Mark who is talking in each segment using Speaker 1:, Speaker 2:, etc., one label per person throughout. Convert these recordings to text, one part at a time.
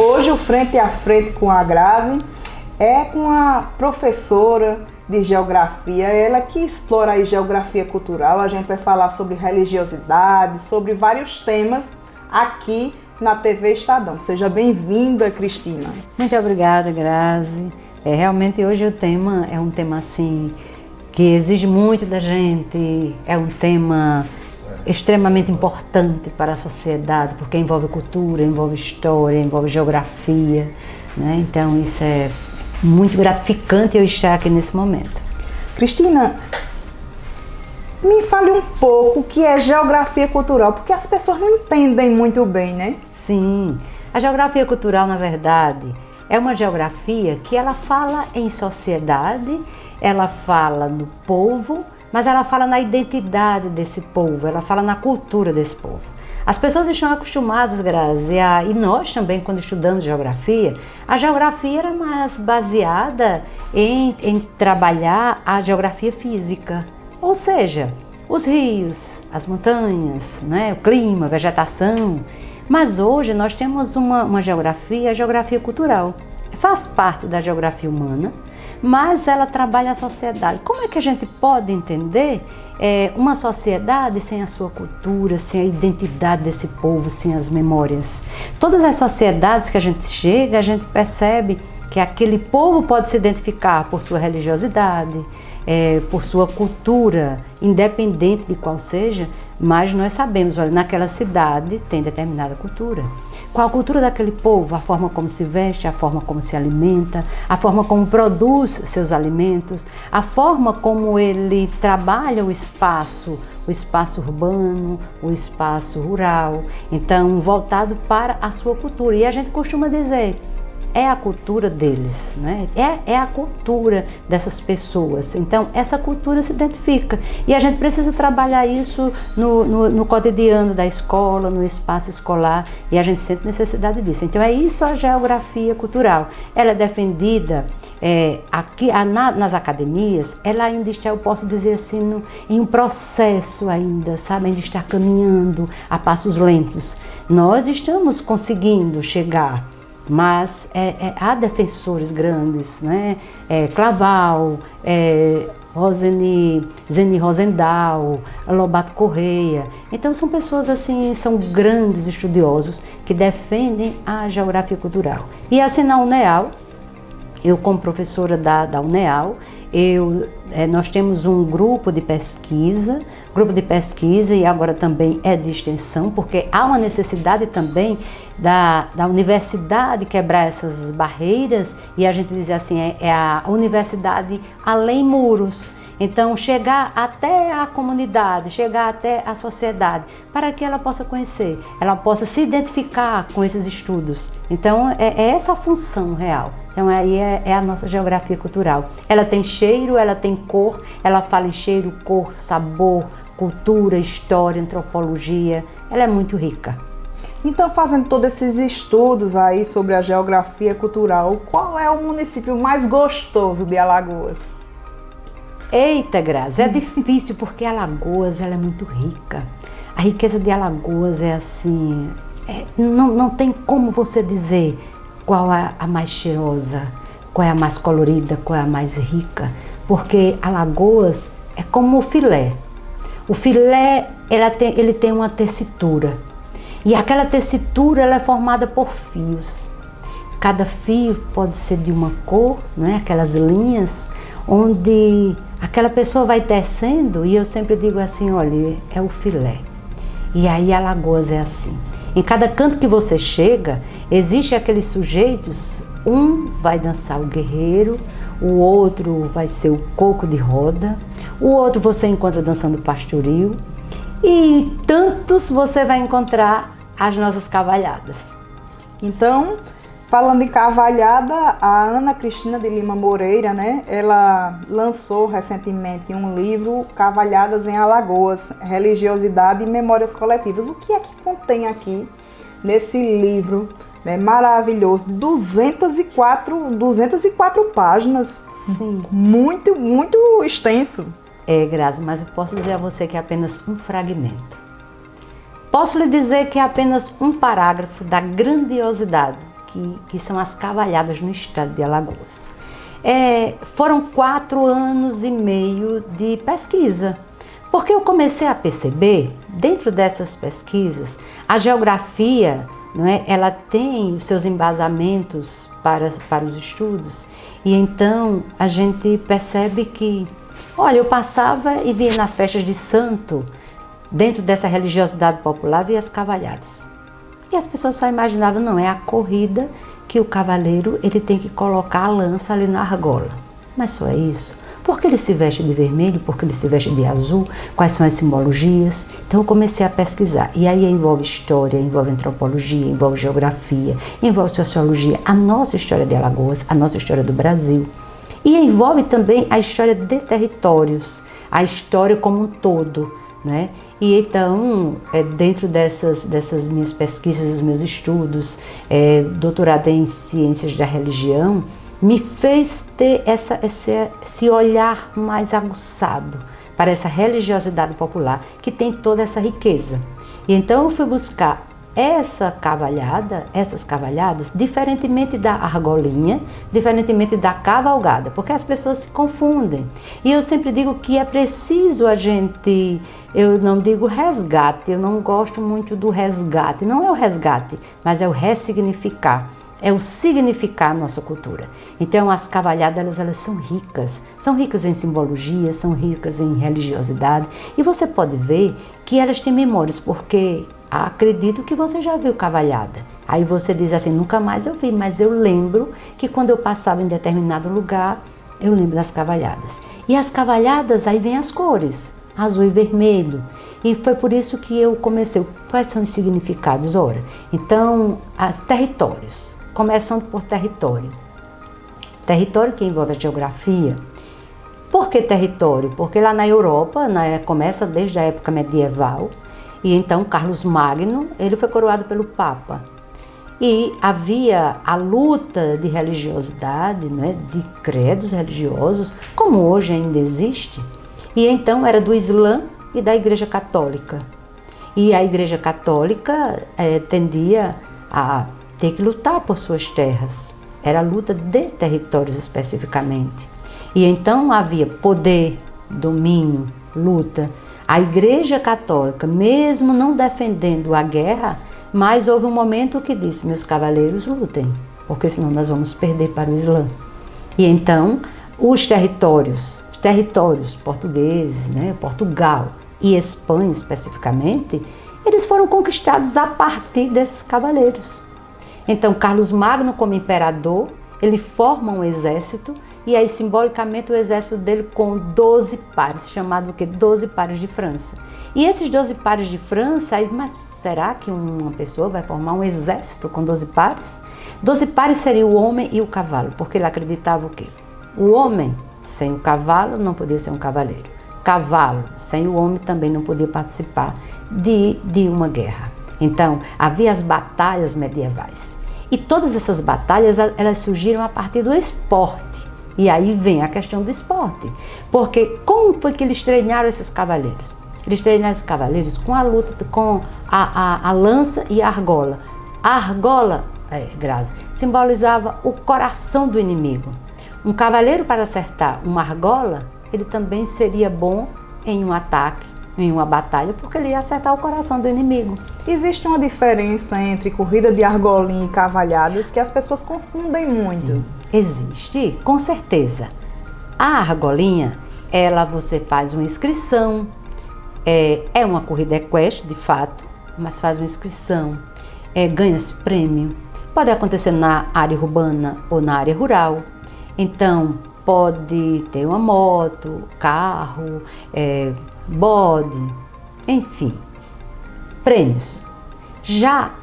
Speaker 1: hoje o Frente a Frente com a Grazi é com a professora de geografia, ela que explora a geografia cultural. A gente vai falar sobre religiosidade, sobre vários temas aqui na TV Estadão. Seja bem-vinda, Cristina.
Speaker 2: Muito obrigada, Grazi. Realmente hoje o tema é um tema assim que exige muito da gente, é um tema extremamente importante para a sociedade, porque envolve cultura, envolve história, envolve geografia, né? Então isso é muito gratificante eu estar aqui nesse momento.
Speaker 1: Cristina, me fale um pouco o que é geografia cultural, porque as pessoas não entendem muito bem, né?
Speaker 2: Sim, a geografia cultural, na verdade, é uma geografia que ela fala em sociedade, ela fala no povo, mas ela fala na identidade desse povo, ela fala na cultura desse povo. As pessoas estão acostumadas, Grazi, e nós também, quando estudamos geografia, a geografia era mais baseada em trabalhar a geografia física, ou seja, os rios, as montanhas, né, o clima, a vegetação. Mas hoje nós temos uma geografia, a geografia cultural. Faz parte da geografia humana, mas ela trabalha a sociedade. Como é que a gente pode entender uma sociedade sem a sua cultura, sem a identidade desse povo, sem as memórias? Todas as sociedades que a gente chega, a gente percebe que aquele povo pode se identificar por sua religiosidade, por sua cultura, independente de qual seja, mas nós sabemos, olha, naquela cidade tem determinada cultura. Qual a cultura daquele povo? A forma como se veste, a forma como se alimenta, a forma como produz seus alimentos, a forma como ele trabalha o espaço urbano, o espaço rural, então voltado para a sua cultura. E a gente costuma dizer, é a cultura deles, né? É a cultura dessas pessoas. Então, essa cultura se identifica. E a gente precisa trabalhar isso no cotidiano da escola, no espaço escolar, e a gente sente necessidade disso. Então, é isso a geografia cultural. Ela é defendida aqui nas academias, ela ainda está, eu posso dizer assim, em um processo ainda, sabe? Ainda está caminhando a passos lentos. Nós estamos conseguindo chegar, mas há defensores grandes, né? Claval, Zeni Rosendahl, Lobato Correia. Então são pessoas assim, são grandes estudiosos que defendem a geografia cultural. E assim na UNEAL, eu como professora da UNEAL, nós temos um grupo de pesquisa e agora também é de extensão, porque há uma necessidade também da universidade quebrar essas barreiras, e a gente diz assim, é a universidade além muros. Então, chegar até a comunidade, chegar até a sociedade, para que ela possa conhecer, ela possa se identificar com esses estudos. Então, é essa a função real. Então, aí é a nossa geografia cultural. Ela tem cheiro, ela tem cor, ela fala em cheiro, cor, sabor, cultura, história, antropologia. Ela é muito rica.
Speaker 1: Então, fazendo todos esses estudos aí sobre a geografia cultural, qual é o município mais gostoso de Alagoas?
Speaker 2: Eita, Grazi, é difícil porque Alagoas ela é muito rica. A riqueza de Alagoas é assim, não tem como você dizer qual é a mais cheirosa, qual é a mais colorida, qual é a mais rica, porque Alagoas é como o filé. O filé ele tem uma tessitura, e aquela tessitura ela é formada por fios. Cada fio pode ser de uma cor, né? Aquelas linhas onde aquela pessoa vai tecendo, e eu sempre digo assim, olha, é o filé. E aí Alagoas é assim. Em cada canto que você chega, existe aqueles sujeitos, um vai dançar o guerreiro, o outro vai ser o coco de roda, o outro você encontra dançando pastoril, e em tantos você vai encontrar as nossas cavalhadas.
Speaker 1: Então, falando em cavalhada, a Ana Cristina de Lima Moreira, né, ela lançou recentemente um livro, Cavalhadas em Alagoas, Religiosidade e Memórias Coletivas. O que é que contém aqui nesse livro, né, maravilhoso? 204 páginas.
Speaker 2: Sim.
Speaker 1: Muito, muito extenso.
Speaker 2: Grazi, mas eu posso dizer a você que é apenas um fragmento. Posso lhe dizer que é apenas um parágrafo da grandiosidade que são as cavalhadas no estado de Alagoas. Foram 4 anos e meio de pesquisa, porque eu comecei a perceber, dentro dessas pesquisas, a geografia, não é? Ela tem os seus embasamentos para os estudos, e então a gente percebe que, olha, eu passava e via nas festas de santo, dentro dessa religiosidade popular, via as cavalhadas. E as pessoas só imaginavam, não, é a corrida que o cavaleiro ele tem que colocar a lança ali na argola. Mas só é isso. Por que ele se veste de vermelho? Por que ele se veste de azul? Quais são as simbologias? Então eu comecei a pesquisar. E aí envolve história, envolve antropologia, envolve geografia, envolve sociologia, a nossa história de Alagoas, a nossa história do Brasil. E envolve também a história de territórios, a história como um todo, né? E então, dentro dessas minhas pesquisas, dos meus estudos, doutorado em ciências da religião, me fez ter esse olhar mais aguçado para essa religiosidade popular que tem toda essa riqueza. E então eu fui buscar essas cavalhadas, diferentemente da argolinha, diferentemente da cavalgada, porque as pessoas se confundem. E eu sempre digo que é preciso a gente, eu não digo resgate, eu não gosto muito do resgate, não é o resgate, mas é o ressignificar. É o significar a nossa cultura. Então as cavalhadas elas são ricas em simbologia, são ricas em religiosidade, e você pode ver que elas têm memórias, porque acredito que você já viu cavalhada. Aí você diz assim, nunca mais eu vi, mas eu lembro que quando eu passava em determinado lugar, eu lembro das cavalhadas. E as cavalhadas, aí vem as cores, azul e vermelho. E foi por isso que eu comecei, quais são os significados? Ora, então, territórios. Começando por território. Território que envolve a geografia. Por que território? Porque lá na Europa, começa desde a época medieval, e então Carlos Magno, ele foi coroado pelo Papa. E havia a luta de religiosidade, né, de credos religiosos, como hoje ainda existe. E então era do Islã e da Igreja Católica. E a Igreja Católica tendia a ter que lutar por suas terras. Era a luta de territórios especificamente. E então havia poder, domínio, luta. A Igreja Católica, mesmo não defendendo a guerra, mas houve um momento que disse, meus cavaleiros lutem, porque senão nós vamos perder para o Islã. E então os territórios portugueses, né, Portugal e Espanha especificamente, eles foram conquistados a partir desses cavaleiros. Então, Carlos Magno, como imperador, ele forma um exército, e aí, simbolicamente, o exército dele com 12 pares, chamado o quê? 12 pares de França. E esses 12 pares de França, aí, mas será que uma pessoa vai formar um exército com 12 pares? 12 pares seria o homem e o cavalo, porque ele acreditava o quê? O homem sem o cavalo não podia ser um cavaleiro. Cavalo sem o homem também não podia participar de uma guerra. Então, havia as batalhas medievais. E todas essas batalhas, elas surgiram a partir do esporte. E aí vem a questão do esporte. Porque como foi que eles treinaram esses cavaleiros? Eles treinaram esses cavaleiros com a luta, com a lança e a argola. A argola, Grazi, simbolizava o coração do inimigo. Um cavaleiro, para acertar uma argola, ele também seria bom em um ataque, em uma batalha, porque ele ia acertar o coração do inimigo.
Speaker 1: Existe uma diferença entre corrida de argolinha e cavalhadas que as pessoas confundem muito.
Speaker 2: Sim, existe, com certeza. A argolinha, você faz uma inscrição, é uma corrida equestre, de fato, mas faz uma inscrição, ganha-se prêmio. Pode acontecer na área urbana ou na área rural. Então, pode ter uma moto, carro, bode, enfim, prêmios.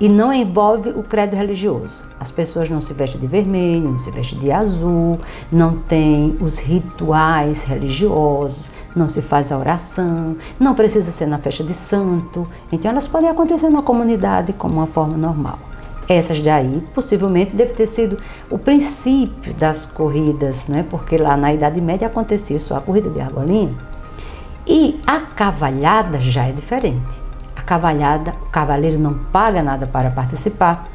Speaker 2: E não envolve o credo religioso. As pessoas não se vestem de vermelho, não se vestem de azul, não tem os rituais religiosos, não se faz a oração, não precisa ser na festa de santo. Então elas podem acontecer na comunidade como uma forma normal. Essas daí, possivelmente, deve ter sido o princípio das corridas, né? Porque lá na Idade Média acontecia só a corrida de argolinha. E a cavalhada já é diferente. A cavalhada, o cavaleiro não paga nada para participar,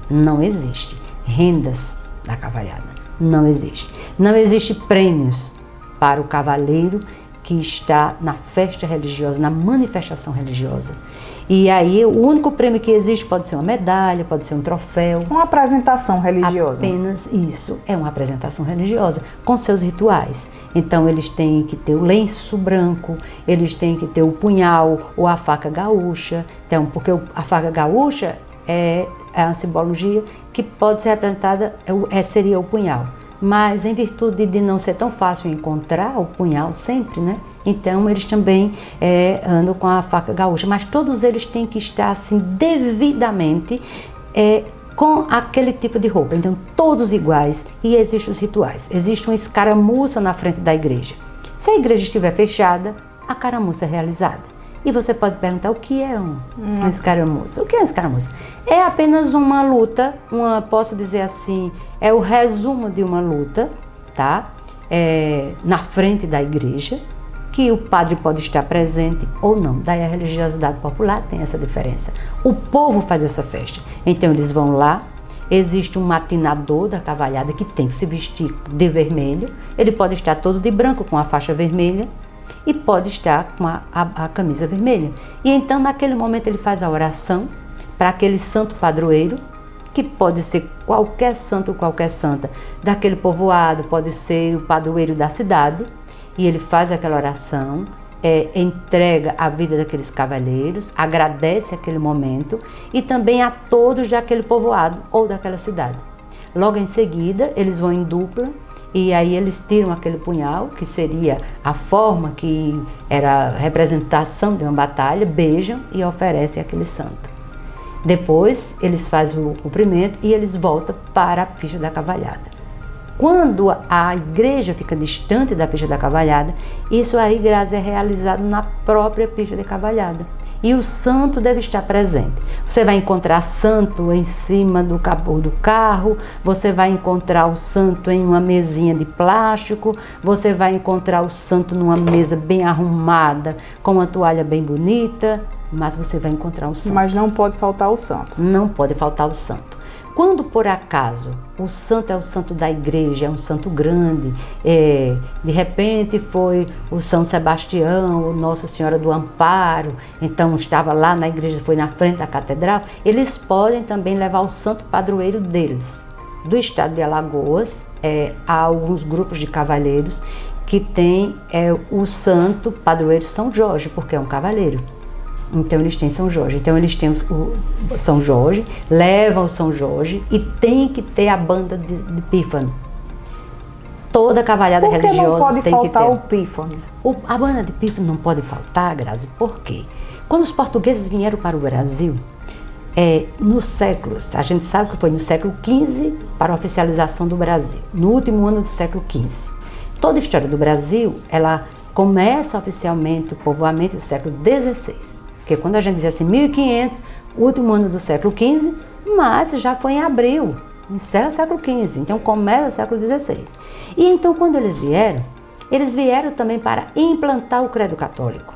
Speaker 2: não existe. rendas da cavalhada. Não existe. Não existe prêmios para o cavaleiro que está na festa religiosa, na manifestação religiosa. E aí o único prêmio que existe pode ser uma medalha, pode ser um troféu.
Speaker 1: Uma apresentação religiosa.
Speaker 2: Apenas isso, é uma apresentação religiosa, com seus rituais. Então eles têm que ter o lenço branco, eles têm que ter o punhal ou a faca gaúcha. Então, porque a faca gaúcha é uma simbologia que pode ser representada, seria o punhal. Mas em virtude de não ser tão fácil encontrar o punhal sempre, né? Então eles também andam com a faca gaúcha, mas todos eles têm que estar assim devidamente com aquele tipo de roupa. Então todos iguais, e existem os rituais. Existe uma escaramuça na frente da igreja. Se a igreja estiver fechada, a caramuça é realizada. E você pode perguntar o que é uma escaramuça. O que é uma escaramuça? É apenas uma luta, posso dizer assim, é o resumo de uma luta, tá? Na frente da igreja, que o padre pode estar presente ou não. Daí a religiosidade popular tem essa diferença. O povo faz essa festa. Então eles vão lá, existe um matinador da cavalhada que tem que se vestir de vermelho. Ele pode estar todo de branco com a faixa vermelha e pode estar com a camisa vermelha. E então naquele momento ele faz a oração para aquele santo padroeiro, que pode ser qualquer santo ou qualquer santa daquele povoado, pode ser o padroeiro da cidade, e ele faz aquela oração, entrega a vida daqueles cavaleiros, agradece aquele momento e também a todos daquele povoado ou daquela cidade. Logo em seguida, eles vão em dupla e aí eles tiram aquele punhal, que seria a forma que era a representação de uma batalha, beijam e oferecem aquele santo. Depois, eles fazem o cumprimento e eles voltam para a pista da cavalhada. Quando a igreja fica distante da pista da cavalhada, isso aí, Grazi, é realizado na própria pista de cavalhada. E o santo deve estar presente. Você vai encontrar santo em cima do capô do carro, você vai encontrar o santo em uma mesinha de plástico, você vai encontrar o santo numa mesa bem arrumada, com uma toalha bem bonita, mas você vai encontrar o santo.
Speaker 1: Mas não pode faltar o santo.
Speaker 2: Não pode faltar o santo. Quando, por acaso, o santo é o santo da igreja, é um santo grande, de repente foi o São Sebastião, ou Nossa Senhora do Amparo, então estava lá na igreja, foi na frente da catedral, eles podem também levar o santo padroeiro deles. Do estado de Alagoas, há alguns grupos de cavaleiros que têm o santo padroeiro São Jorge, porque é um cavaleiro. Então eles têm São Jorge, então eles têm o São Jorge, levam o São Jorge e tem que ter a banda de pífano. Toda cavalhada religiosa tem que ter. Por que não pode faltar o pífano? A banda de pífano não pode faltar, Grazi, por quê? Quando os portugueses vieram para o Brasil, nos séculos, a gente sabe que foi no século XV para a oficialização do Brasil, no último ano do século XV. Toda a história do Brasil, ela começa oficialmente o povoamento do século XVI. Porque quando a gente diz assim, 1500, último ano do século XV, mas já foi em abril, encerra o século XV, então começa o século XVI. E então quando eles vieram também para implantar o credo católico.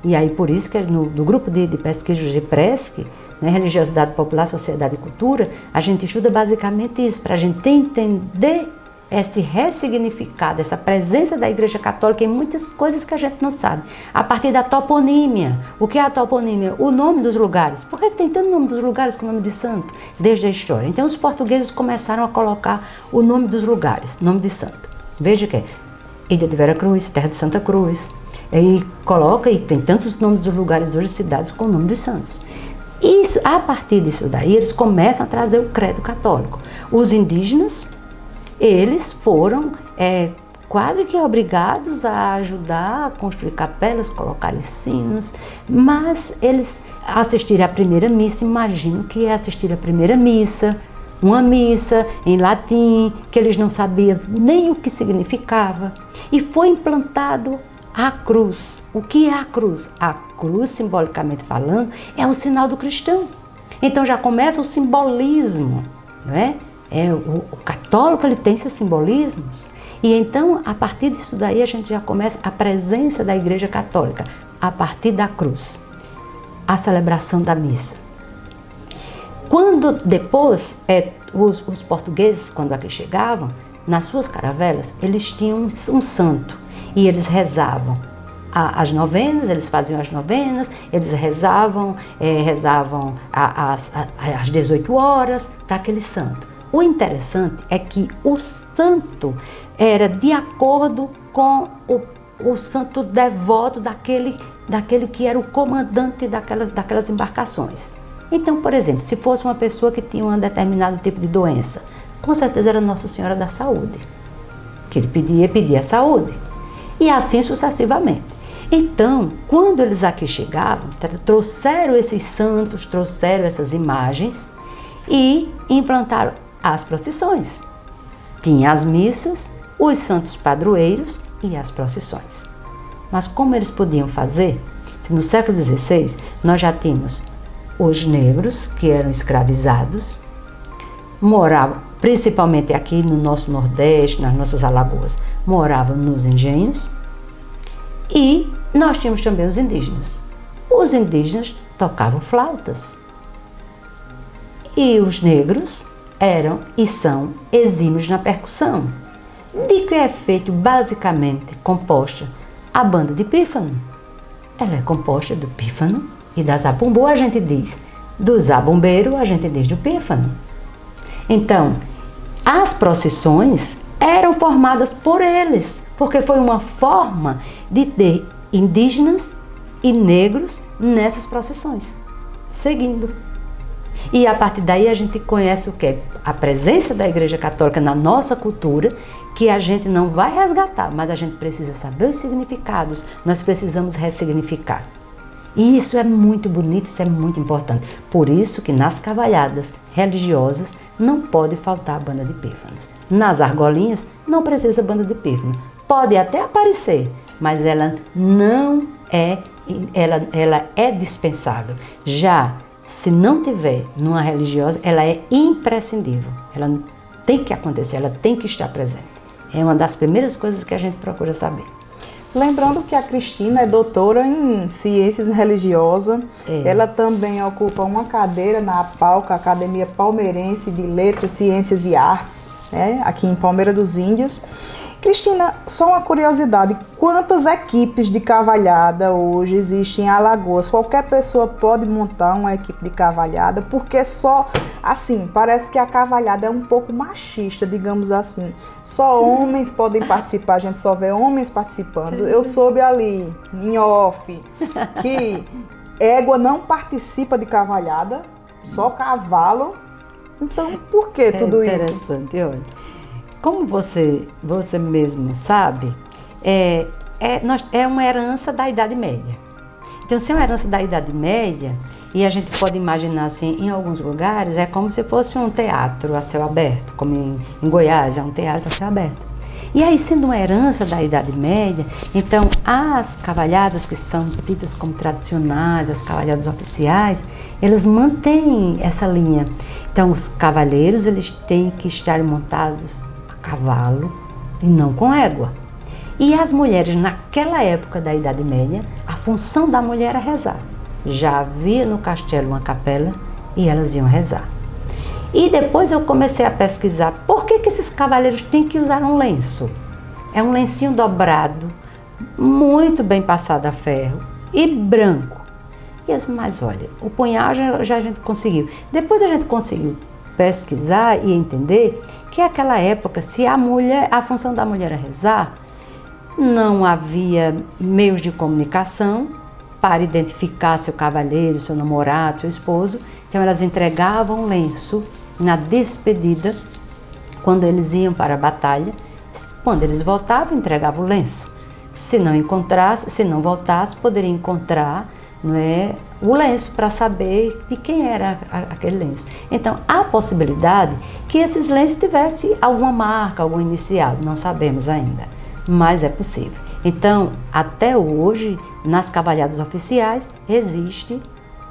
Speaker 2: E aí por isso que no grupo de pesquisa de GEPRESC, né, Religiosidade Popular, Sociedade e Cultura, a gente estuda basicamente isso, para a gente entender esse ressignificado, essa presença da Igreja Católica em muitas coisas que a gente não sabe. A partir da toponímia. O que é a toponímia? O nome dos lugares. Por que tem tanto nome dos lugares com o nome de santo? Desde a história. Então os portugueses começaram a colocar o nome dos lugares, nome de santo. Veja que é Ilha de Vera Cruz, Terra de Santa Cruz. E coloca, e tem tantos nomes dos lugares hoje, cidades com o nome dos santos. Isso, a partir disso daí, eles começam a trazer o credo católico. Os indígenas, eles foram quase que obrigados a ajudar a construir capelas, colocar sinos, mas eles assistiram à primeira missa, imagino que é assistir à primeira missa, uma missa em latim, que eles não sabiam nem o que significava, e foi implantado a cruz. O que é a cruz? A cruz, simbolicamente falando, é o sinal do cristão. Então já começa o simbolismo, não é? O católico, ele tem seus simbolismos. E então, a partir disso daí, a gente já começa a presença da Igreja Católica, a partir da cruz, a celebração da missa. Quando depois, os portugueses, quando aqui chegavam, nas suas caravelas, eles tinham um santo e eles rezavam as novenas, eles faziam as novenas, eles rezavam às 18 horas para aquele santo. O interessante é que o santo era de acordo com o santo devoto daquele que era o comandante daquelas embarcações. Então, por exemplo, se fosse uma pessoa que tinha um determinado tipo de doença, com certeza era Nossa Senhora da Saúde, que ele pedia saúde, e assim sucessivamente. Então, quando eles aqui chegavam, trouxeram esses santos, trouxeram essas imagens e implantaram as procissões. Tinha as missas, os santos padroeiros e as procissões. Mas como eles podiam fazer? Se no século XVI nós já tínhamos os negros que eram escravizados, moravam, principalmente aqui no nosso Nordeste, nas nossas Alagoas, moravam nos engenhos, e nós tínhamos também os indígenas. Os indígenas tocavam flautas. E os negros eram e são exímios na percussão. De que é feito basicamente composta a banda de pífano. Ela é composta do pífano e da zabumbu, a gente diz. Do zabumbeiro, a gente diz do pífano. Então, as procissões eram formadas por eles, porque foi uma forma de ter indígenas e negros nessas procissões, seguindo. E a partir daí a gente conhece o que é a presença da Igreja Católica na nossa cultura, que a gente não vai resgatar, mas a gente precisa saber os significados, nós precisamos ressignificar. E isso é muito bonito, isso é muito importante. Por isso que nas cavalhadas religiosas não pode faltar a banda de pífanos. Nas argolinhas não precisa banda de pífano. Pode até aparecer, mas ela não é, ela é dispensável. Já se não tiver numa religiosa, ela é imprescindível. Ela tem que acontecer, ela tem que estar presente. É uma das primeiras coisas que a gente procura saber.
Speaker 1: Lembrando que a Cristina é doutora em ciências religiosas. Ela também ocupa uma cadeira na APALCA, Academia Palmeirense de Letras, Ciências e Artes, né, aqui em Palmeira dos Índios. Cristina, só uma curiosidade, quantas equipes de cavalhada hoje existem em Alagoas? Qualquer pessoa pode montar uma equipe de cavalhada, porque só, assim, parece que a cavalhada é um pouco machista, digamos assim. Só homens podem participar, a gente só vê homens participando. Eu soube ali, em off, que égua não participa de cavalhada, só cavalo. Então, por que tudo isso?
Speaker 2: É interessante, olha. Como você mesmo sabe, é uma herança da Idade Média. Então, se é uma herança da Idade Média, e a gente pode imaginar assim, em alguns lugares, é como se fosse um teatro a céu aberto, como em Goiás, é um teatro a céu aberto. E aí, sendo uma herança da Idade Média, então as cavalhadas que são tidas como tradicionais, as cavalhadas oficiais, elas mantêm essa linha. Então, os cavaleiros, eles têm que estar montados cavalo e não com égua. E as mulheres, naquela época da Idade Média, a função da mulher era rezar. Já havia no castelo uma capela e elas iam rezar. E depois eu comecei a pesquisar por que esses cavaleiros têm que usar um lenço. É um lencinho dobrado, muito bem passado a ferro e branco. E eu disse, mas olha, o punhal já a gente conseguiu. Depois a gente conseguiu pesquisar e entender que naquela época, se a função da mulher era rezar, não havia meios de comunicação para identificar seu cavaleiro, seu namorado, seu esposo. Então elas entregavam o lenço na despedida, quando eles iam para a batalha. Quando eles voltavam, entregavam o lenço. Se não voltasse, poderia encontrar, não é, o lenço para saber de quem era aquele lenço. Então, há possibilidade que esses lenços tivessem alguma marca, algum inicial, não sabemos ainda, mas é possível. Então, até hoje, nas cavalhadas oficiais, existe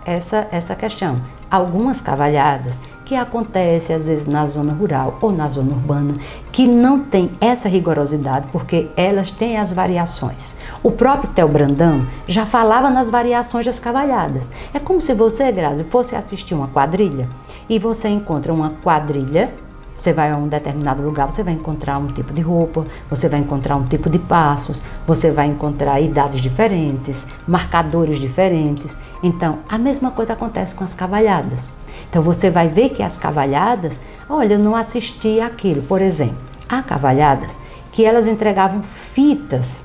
Speaker 2: essa questão. Algumas cavalhadas que acontecem às vezes na zona rural ou na zona urbana, que não tem essa rigorosidade, porque elas têm as variações. O próprio Theo Brandão já falava nas variações das cavalhadas. É como se você, Grazi, fosse assistir uma quadrilha e você encontra uma quadrilha. Você vai a um determinado lugar, você vai encontrar um tipo de roupa, você vai encontrar um tipo de passos, você vai encontrar idades diferentes, marcadores diferentes. Então, a mesma coisa acontece com as cavalhadas. Então, você vai ver que as cavalhadas, olha, eu não assisti àquilo. Por exemplo, há cavalhadas que elas entregavam fitas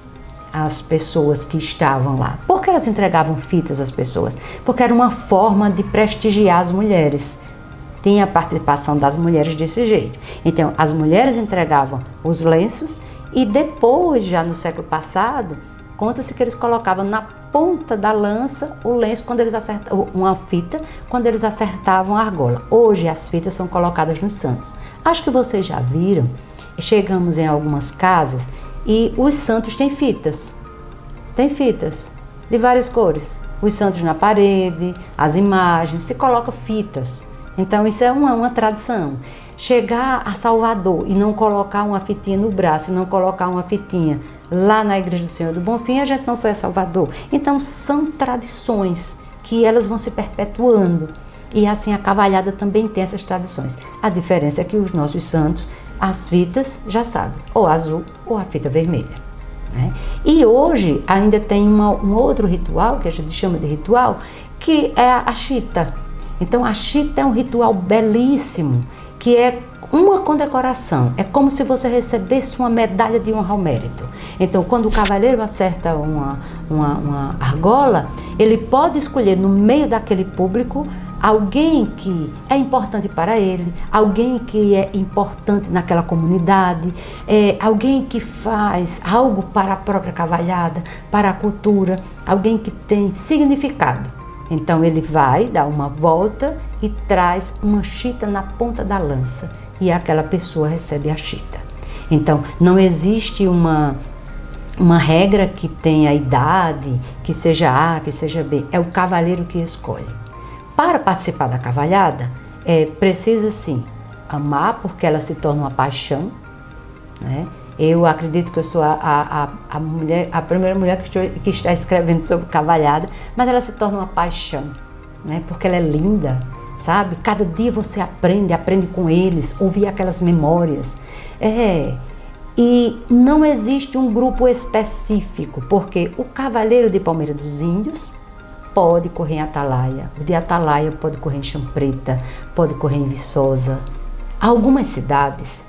Speaker 2: às pessoas que estavam lá. Por que elas entregavam fitas às pessoas? Porque era uma forma de prestigiar as mulheres. Tinha a participação das mulheres desse jeito. Então, as mulheres entregavam os lenços e depois, já no século passado, conta-se que eles colocavam na ponta da lança o lenço quando eles acertavam, uma fita, quando eles acertavam a argola. Hoje as fitas são colocadas nos santos. Acho que vocês já viram, chegamos em algumas casas e os santos têm fitas. Tem fitas de várias cores. Os santos na parede, as imagens, se coloca fitas. Então, isso é uma tradição. Chegar a Salvador e não colocar uma fitinha no braço, e não colocar uma fitinha lá na Igreja do Senhor do Bonfim, a gente não foi a Salvador. Então, são tradições que elas vão se perpetuando. E assim, a cavalhada também tem essas tradições. A diferença é que os nossos santos, as fitas, já sabem, ou azul ou a fita vermelha. Né? E hoje ainda tem um outro ritual, que a gente chama de ritual, que é a chita. Então, a chita é um ritual belíssimo, que é uma condecoração. É como se você recebesse uma medalha de honra ao mérito. Então, quando o cavaleiro acerta uma argola, ele pode escolher no meio daquele público alguém que é importante para ele, alguém que é importante naquela comunidade, alguém que faz algo para a própria cavalhada, para a cultura, alguém que tem significado. Então, ele vai dar uma volta e traz uma chita na ponta da lança. E aquela pessoa recebe a chita. Então, não existe uma regra que tenha idade, que seja A, que seja B. É o cavaleiro que escolhe. Para participar da cavalhada, precisa, sim, amar, porque ela se torna uma paixão. Né? Eu acredito que eu sou a primeira mulher que está escrevendo sobre cavalhada, mas ela se torna uma paixão, né? Porque ela é linda, sabe? Cada dia você aprende com eles, ouvir aquelas memórias. E não existe um grupo específico, porque o cavaleiro de Palmeira dos Índios pode correr em Atalaia, o de Atalaia pode correr em Champreta, pode correr em Viçosa. Algumas cidades,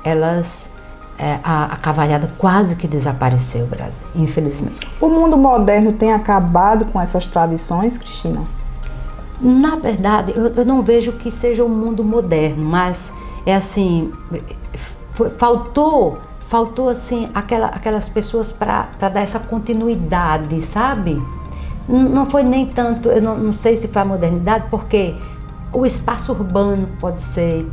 Speaker 2: a cavalhada quase que desapareceu, Brasil, infelizmente.
Speaker 1: O mundo moderno tem acabado com essas tradições, Cristina?
Speaker 2: Na verdade, eu não vejo que seja o mundo moderno, mas é assim, faltou assim aquelas pessoas para dar essa continuidade, sabe? Não foi nem tanto, eu não sei se foi a modernidade, porque o espaço urbano pode ser,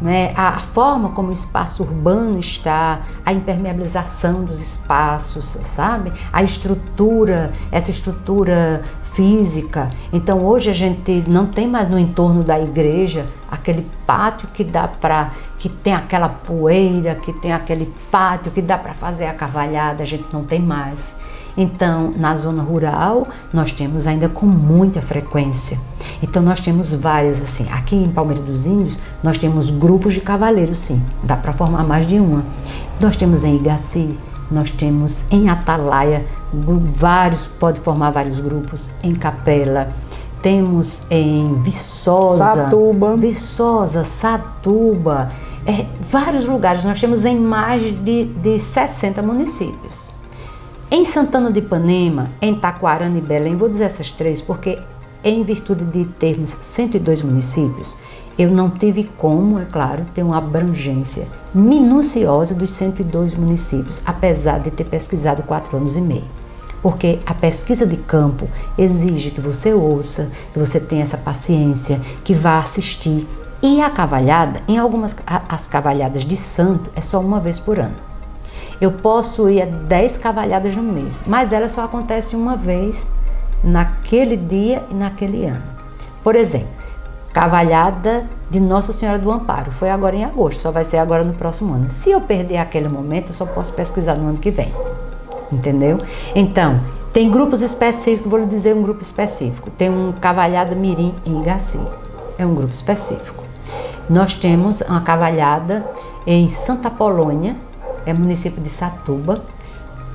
Speaker 2: né? A forma como o espaço urbano está, a impermeabilização dos espaços, sabe? A estrutura, essa estrutura física. Então hoje a gente não tem mais no entorno da igreja aquele pátio que tem aquela poeira, que tem aquele pátio que dá para fazer a cavalhada, a gente não tem mais. Então, na zona rural, nós temos ainda com muita frequência. Então, nós temos várias, assim, aqui em Palmeira dos Índios, nós temos grupos de cavaleiros, sim, dá para formar mais de uma. Nós temos em Igaci, nós temos em Atalaia, pode formar vários grupos, em Capela, temos em Viçosa, Satuba, vários lugares, nós temos em mais de 60 municípios. Em Santana de Ipanema, em Taquarana e Belém, vou dizer essas três porque em virtude de termos 102 municípios, eu não tive como, é claro, ter uma abrangência minuciosa dos 102 municípios, apesar de ter pesquisado 4 anos e meio. Porque a pesquisa de campo exige que você ouça, que você tenha essa paciência, que vá assistir. E a cavalhada, as cavalhadas de santo, é só uma vez por ano. Eu posso ir a 10 cavalhadas no mês, mas ela só acontece uma vez naquele dia e naquele ano. Por exemplo, cavalhada de Nossa Senhora do Amparo, foi agora em agosto, só vai ser agora no próximo ano. Se eu perder aquele momento, eu só posso pesquisar no ano que vem, entendeu? Então, tem grupos específicos, vou lhe dizer um grupo específico. Tem um cavalhada mirim em Igaci, é um grupo específico. Nós temos uma cavalhada em Santa Apolônia, é município de Satuba,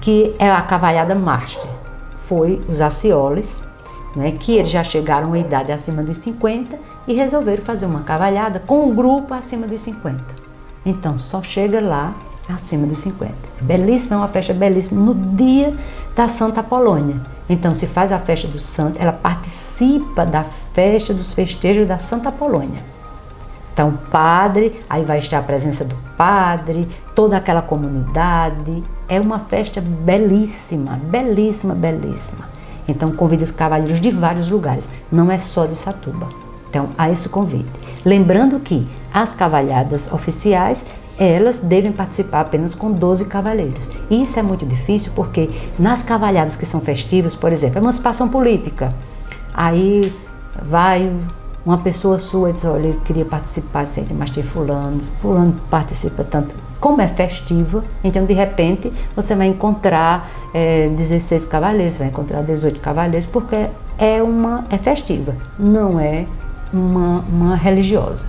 Speaker 2: que é a cavalhada Master. Foi os Acioles, né, que eles já chegaram à idade acima dos 50 e resolveram fazer uma cavalhada com um grupo acima dos 50. Então, só chega lá acima dos 50. Belíssima, é uma festa belíssima no dia da Santa Apolônia. Então, se faz a festa do santo, ela participa da festa dos festejos da Santa Apolônia. Então, o padre, aí vai estar a presença do padre, toda aquela comunidade. É uma festa belíssima, belíssima, belíssima. Então, convido os cavalheiros de vários lugares, não é só de Satuba. Então, há esse convite. Lembrando que as cavalhadas oficiais, elas devem participar apenas com 12 cavaleiros. E isso é muito difícil porque nas cavalhadas que são festivas, por exemplo, a emancipação política, aí vai uma pessoa sua e diz, olha, eu queria participar, mas tem fulano participa tanto. Como é festiva, então de repente você vai encontrar 16 cavaleiros, vai encontrar 18 cavaleiros, porque é festiva, não é uma religiosa.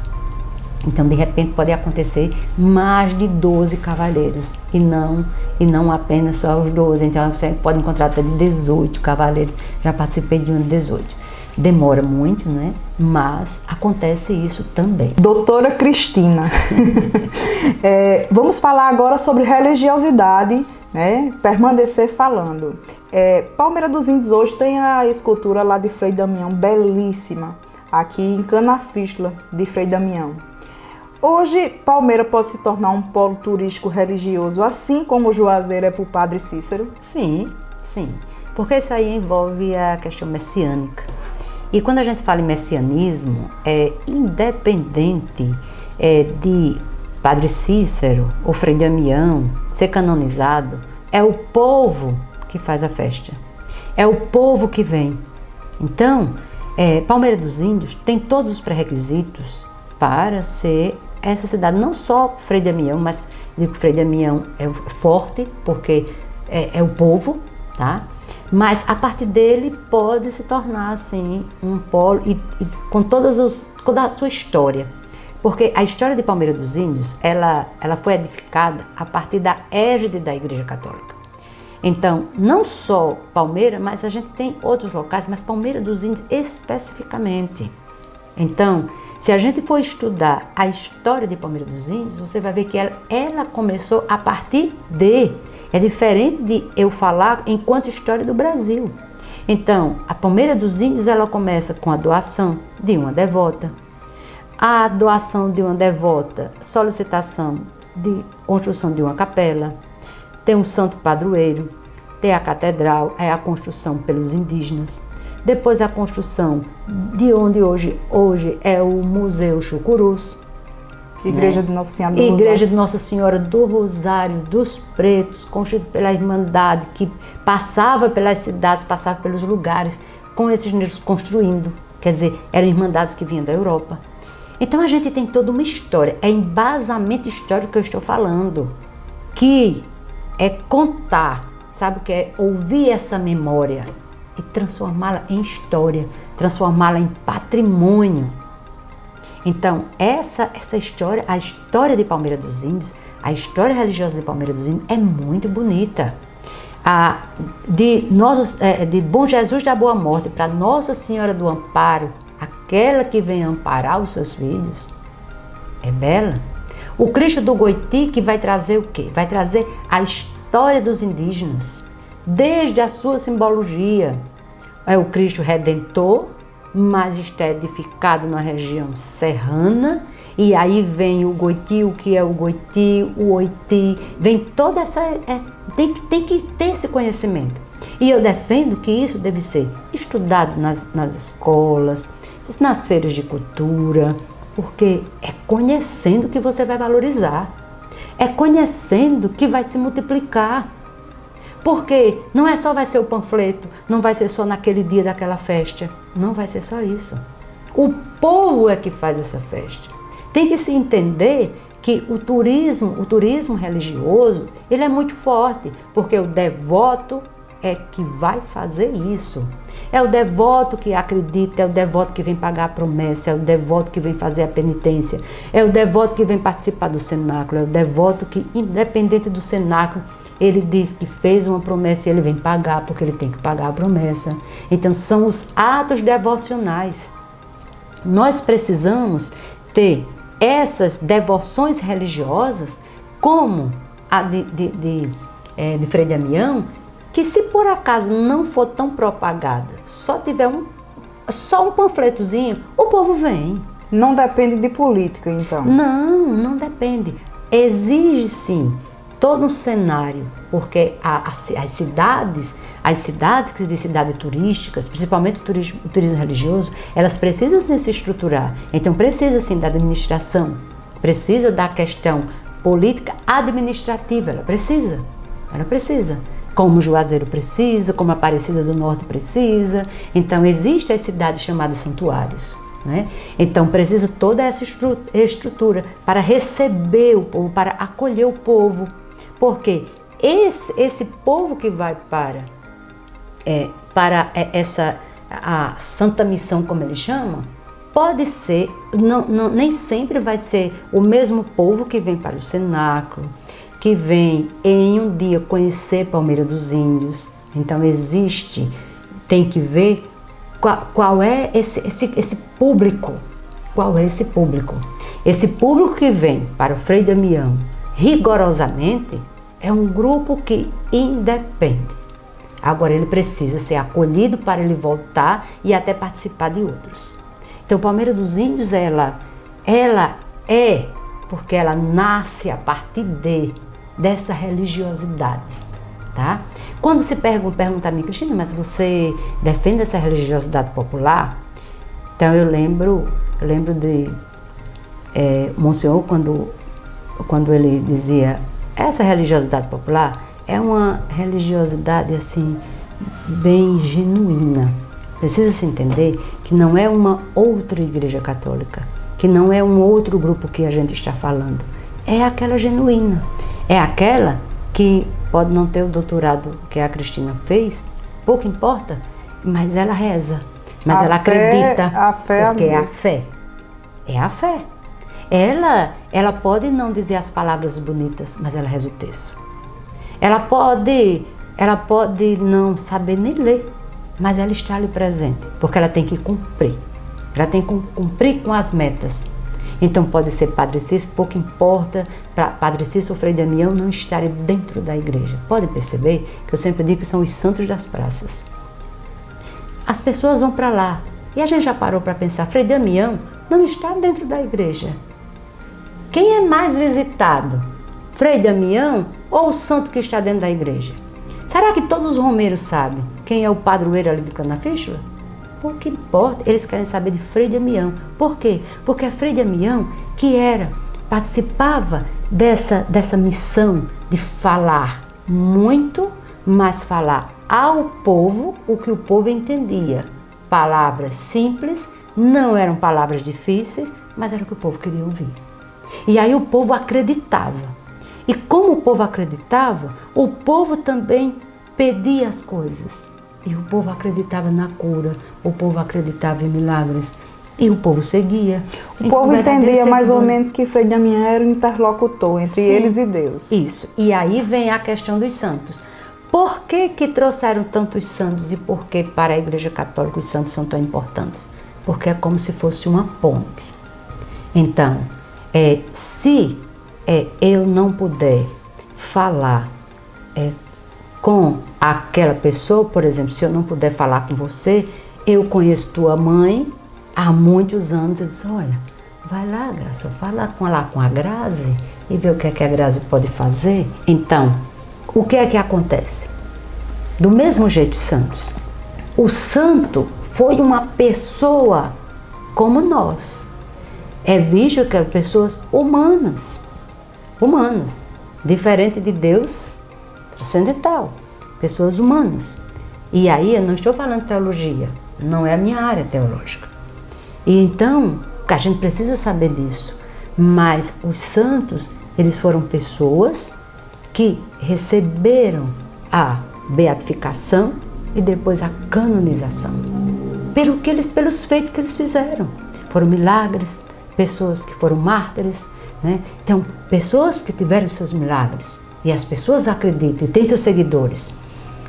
Speaker 2: Então de repente pode acontecer mais de 12 cavaleiros e não apenas só os 12, então você pode encontrar até de 18 cavaleiros, já participei de um de 18. Demora muito, né? Mas acontece isso também.
Speaker 1: Doutora Cristina, vamos falar agora sobre religiosidade, né? Permanecer falando. Palmeira dos Índios hoje tem a escultura lá de Frei Damião, belíssima, aqui em Canafístula de Frei Damião. Hoje, Palmeira pode se tornar um polo turístico religioso, assim como o Juazeiro é para o Padre Cícero?
Speaker 2: Sim, sim, porque isso aí envolve a questão messiânica. E quando a gente fala em messianismo, independente de Padre Cícero ou Frei Damião ser canonizado, é o povo que faz a festa, é o povo que vem. Então, Palmeira dos Índios tem todos os pré-requisitos para ser essa cidade, não só Frei Damião, mas digo que Frei Damião é forte, porque é o povo, tá? Mas a partir dele pode se tornar assim um polo e com toda a sua história, porque a história de Palmeira dos Índios ela foi edificada a partir da égide da Igreja Católica. Então não só Palmeira, mas a gente tem outros locais, mas Palmeira dos Índios especificamente. Então, se a gente for estudar a história de Palmeira dos Índios, você vai ver que ela começou a partir de... É diferente de eu falar enquanto história do Brasil. Então, a Palmeira dos Índios, ela começa com a doação de uma devota. A doação de uma devota, solicitação de construção de uma capela, tem um santo padroeiro, tem a catedral, é a construção pelos indígenas. Depois a construção de onde hoje é o Museu Chucurus.
Speaker 1: Igreja de Nossa Senhora do Rosário.
Speaker 2: Igreja de Nossa Senhora do Rosário, dos Pretos, construída pela Irmandade, que passava pelas cidades, passava pelos lugares, com esses negros construindo. Quer dizer, eram irmandades que vinham da Europa. Então a gente tem toda uma história, é embasamento histórico que eu estou falando, que é contar, sabe o que é? Ouvir essa memória e transformá-la em história, transformá-la em patrimônio. Então, essa história, a história de Palmeira dos Índios, a história religiosa de Palmeira dos Índios é muito bonita. De Bom Jesus da Boa Morte para Nossa Senhora do Amparo, aquela que vem amparar os seus filhos, é bela. O Cristo do Goiti, que vai trazer o quê? Vai trazer a história dos indígenas, desde a sua simbologia. É o Cristo Redentor, mas está edificado na região serrana, e aí vem o Goiti, o que é o Goiti, o Oiti, vem toda essa... Tem que ter esse conhecimento. E eu defendo que isso deve ser estudado nas escolas, nas feiras de cultura, porque é conhecendo que você vai valorizar, é conhecendo que vai se multiplicar. Porque não é só vai ser o panfleto, não vai ser só naquele dia daquela festa, não vai ser só isso. O povo é que faz essa festa. Tem que se entender que o turismo religioso, ele é muito forte, porque o devoto é que vai fazer isso. É o devoto que acredita, é o devoto que vem pagar a promessa, é o devoto que vem fazer a penitência, é o devoto que vem participar do cenáculo, é o devoto que, independente do cenáculo, ele diz que fez uma promessa e ele vem pagar, porque ele tem que pagar a promessa. Então, são os atos devocionais. Nós precisamos ter essas devoções religiosas, como a de Frei Damião, que se por acaso não for tão propagada, só tiver só um panfletozinho, o povo vem.
Speaker 1: Não depende de política, então?
Speaker 2: Não depende. Exige sim todo um cenário, porque as cidades que de cidades turísticas, principalmente o turismo religioso, elas precisam sim se estruturar. Então precisa sim da administração, precisa da questão política administrativa, ela precisa. Como Juazeiro precisa, como Aparecida do Norte precisa. Então existem as cidades chamadas santuários, né? Então precisa toda essa estrutura para receber o povo, para acolher o povo. Porque esse povo que vai para a Santa Missão, como ele chama, pode ser, nem sempre vai ser o mesmo povo que vem para o cenáculo, que vem em um dia conhecer Palmeira dos Índios. Então tem que ver qual é esse público. Qual é esse público? Esse público que vem para o Frei Damião, rigorosamente, é um grupo que independe. Agora ele precisa ser acolhido para ele voltar e até participar de outros. Então Palmeira dos Índios, ela é porque ela nasce a partir dessa religiosidade, tá? Quando se pergunta a mim, Cristina, mas você defende essa religiosidade popular? Então eu lembro de Monsenhor, quando ele dizia, essa religiosidade popular é uma religiosidade assim bem genuína. Precisa se entender que não é uma outra igreja católica, que não é um outro grupo que a gente está falando. É aquela genuína. É aquela que pode não ter o doutorado que a Cristina fez, pouco importa, mas ela reza, mas ela acredita, porque é a fé. É a fé. Ela pode não dizer as palavras bonitas, mas ela reza o texto. Ela pode não saber nem ler, mas ela está ali presente, porque ela tem que cumprir. Ela tem que cumprir com as metas. Então pode ser Padre Cícero, pouco importa, para Padre Cícero ou Frei Damião não estarem dentro da igreja. Pode perceber que eu sempre digo que são os santos das praças. As pessoas vão para lá. E a gente já parou para pensar, Frei Damião não está dentro da igreja. Quem é mais visitado? Frei Damião ou o santo que está dentro da igreja? Será que todos os romeiros sabem quem é o padroeiro ali de Canafístula? Pouco importa, eles querem saber de Frei Damião. Por quê? Porque é Frei Damião que participava dessa missão de falar muito, mas falar ao povo o que o povo entendia. Palavras simples, não eram palavras difíceis, mas era o que o povo queria ouvir. E aí o povo acreditava. E como o povo acreditava, o povo também pedia as coisas. E o povo acreditava na cura, o povo acreditava em milagres. E o povo seguia.
Speaker 1: O povo entendia mais ou menos que Frei Damião era um interlocutor entre eles e Deus.
Speaker 2: Isso. E aí vem a questão dos santos. Por que trouxeram tantos santos e por que para a Igreja Católica os santos são tão importantes? Porque é como se fosse uma ponte. Então, se eu não puder falar com aquela pessoa, por exemplo, se eu não puder falar com você, eu conheço tua mãe há muitos anos, eu disse, olha, vai lá, Graça, fala com a Grazi e vê o que é que a Grazi pode fazer. Então, o que é que acontece? Do mesmo jeito, santos. O santo foi uma pessoa como nós. É visto que eram pessoas humanas, diferente de Deus transcendental, pessoas humanas. E aí eu não estou falando teologia, não é a minha área teológica. E então, a gente precisa saber disso. Mas os santos, eles foram pessoas que receberam a beatificação e depois a canonização. Pelos feitos que eles fizeram. Foram milagres, pessoas que foram mártires, né? Então, pessoas que tiveram seus milagres. E as pessoas acreditam e têm seus seguidores.